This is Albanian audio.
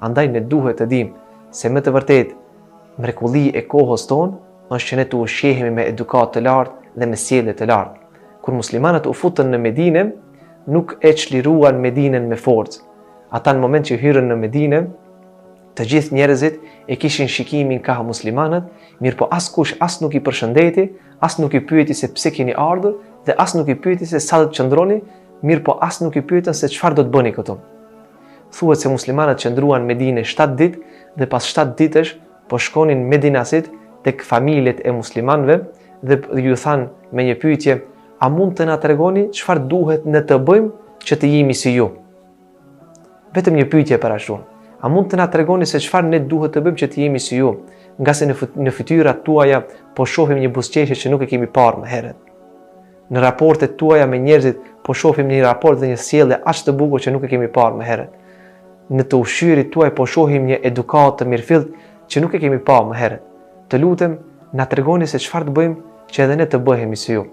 Andaj ne duhet të dimë se me të vërtet mrekulli e kohës tonë është që ne të ushqehemi me edukat të lartë dhe me sjellje të lartë. Kur muslimanët u futën në Medinë, nuk e çliruan Medinën me forcë. Ata në moment që hyrën në Medinë, të gjithë njerëzit e kishin shikimin ka muslimanët, mirë po askush as nuk i përshëndeti, as nuk i pyeti se pse keni ardhur dhe as nuk i pyeti se sa do të qëndroni, mirë po as nuk i pyetën se çfarë do të bëni këtu. Thuhet se muslimanët qëndruan në Medinë 7 ditë dhe pas 7 ditësh po shkonin medinasit tek familjet e muslimanëve dhe ju thanë me një pyetje: a mund të na tregoni çfarë duhet ne të bëjmë që të jemi si ju? Vetëm një pyetje parashtrua. A mund të na tregoni se çfarë ne duhet të bëjmë që të jemi si ju? Nga se në fytyrat tuaja po shohim një buzëqeshje që nuk e kemi parë më herët. Në raportet tuaja me njerëzit po shohim një raport dhe një sjellje aq të bukur që nuk e kemi parë më herët. Në të ushqyerit tuaj po shohim një edukat të mirëfillt që nuk e kemi parë më herët. Të lutem, na tregoni se çfarë të bëjmë që edhe ne të bëhemi si ju.